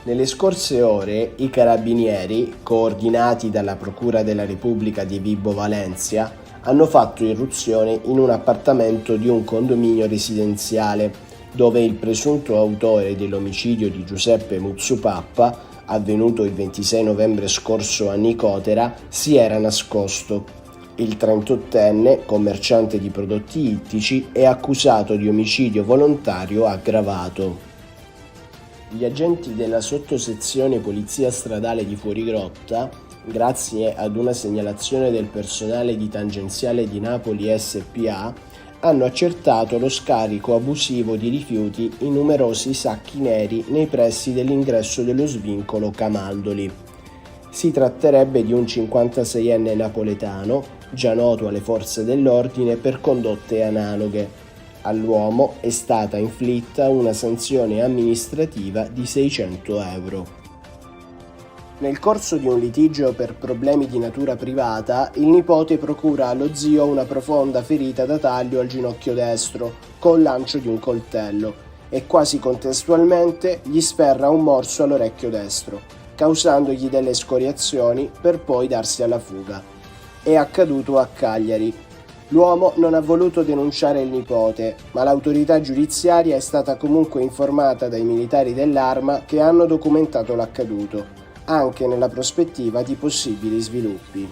Nelle scorse ore i carabinieri, coordinati dalla Procura della Repubblica di Vibo Valentia, hanno fatto irruzione in un appartamento di un condominio residenziale dove il presunto autore dell'omicidio di Giuseppe Muzzupappa, avvenuto il 26 novembre scorso a Nicotera, si era nascosto. Il 38enne, commerciante di prodotti ittici, è accusato di omicidio volontario aggravato. Gli agenti della sottosezione Polizia Stradale di Fuorigrotta, grazie ad una segnalazione del personale di Tangenziale di Napoli SpA, hanno accertato lo scarico abusivo di rifiuti in numerosi sacchi neri nei pressi dell'ingresso dello svincolo Camaldoli. Si tratterebbe di un 56enne napoletano, già noto alle forze dell'ordine per condotte analoghe. All'uomo è stata inflitta una sanzione amministrativa di 600 euro. Nel corso di un litigio per problemi di natura privata, il nipote procura allo zio una profonda ferita da taglio al ginocchio destro, col lancio di un coltello, e quasi contestualmente gli sferra un morso all'orecchio destro, causandogli delle escoriazioni per poi darsi alla fuga. È accaduto a Cagliari. L'uomo non ha voluto denunciare il nipote, ma l'autorità giudiziaria è stata comunque informata dai militari dell'Arma che hanno documentato l'accaduto, anche nella prospettiva di possibili sviluppi.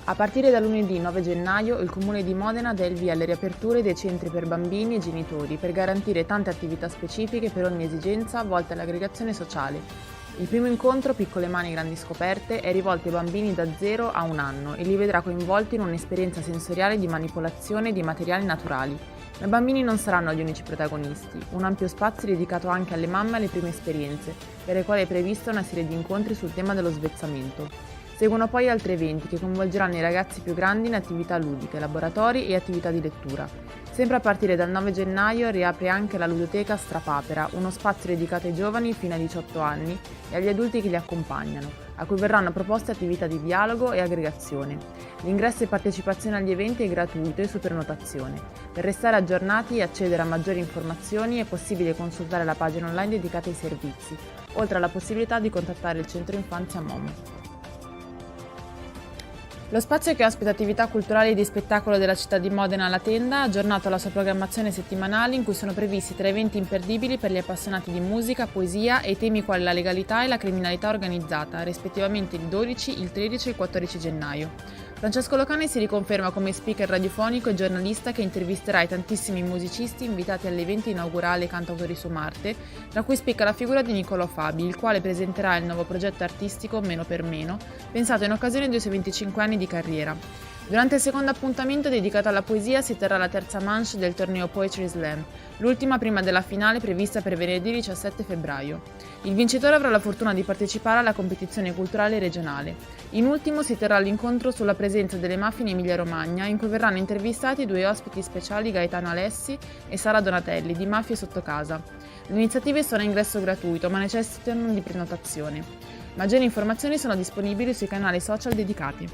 A partire da lunedì 9 gennaio il Comune di Modena dà il via alle riaperture dei centri per bambini e genitori per garantire tante attività specifiche per ogni esigenza volte all'aggregazione sociale. Il primo incontro, Piccole Mani Grandi Scoperte, è rivolto ai bambini da 0 a 1 anno e li vedrà coinvolti in un'esperienza sensoriale di manipolazione di materiali naturali. Ma i bambini non saranno gli unici protagonisti. Un ampio spazio dedicato anche alle mamme e alle prime esperienze, per le quali è prevista una serie di incontri sul tema dello svezzamento. Seguono poi altri eventi che coinvolgeranno i ragazzi più grandi in attività ludiche, laboratori e attività di lettura. Sempre a partire dal 9 gennaio riapre anche la ludoteca Strapapera, uno spazio dedicato ai giovani fino ai 18 anni e agli adulti che li accompagnano, a cui verranno proposte attività di dialogo e aggregazione. L'ingresso e partecipazione agli eventi è gratuito e su prenotazione. Per restare aggiornati e accedere a maggiori informazioni è possibile consultare la pagina online dedicata ai servizi, oltre alla possibilità di contattare il centro infanzia MOM. Lo spazio che ospita attività culturali e di spettacolo della città di Modena, La Tenda, ha aggiornato la sua programmazione settimanale in cui sono previsti 3 eventi imperdibili per gli appassionati di musica, poesia e temi quali la legalità e la criminalità organizzata, rispettivamente il 12, il 13 e il 14 gennaio. Francesco Locani si riconferma come speaker radiofonico e giornalista che intervisterà i tantissimi musicisti invitati all'evento inaugurale Cantautori su Marte, tra cui spicca la figura di Niccolò Fabi, il quale presenterà il nuovo progetto artistico Meno per Meno, pensato in occasione dei suoi 25 anni di carriera. Durante il secondo appuntamento dedicato alla poesia si terrà la terza manche del torneo Poetry Slam, l'ultima prima della finale prevista per venerdì 17 febbraio. Il vincitore avrà la fortuna di partecipare alla competizione culturale regionale. In ultimo si terrà l'incontro sulla presenza delle mafie in Emilia-Romagna, in cui verranno intervistati 2 ospiti speciali, Gaetano Alessi e Sara Donatelli, di Mafie Sotto Casa. Le iniziative sono a ingresso gratuito, ma necessitano di prenotazione. Maggiori informazioni sono disponibili sui canali social dedicati.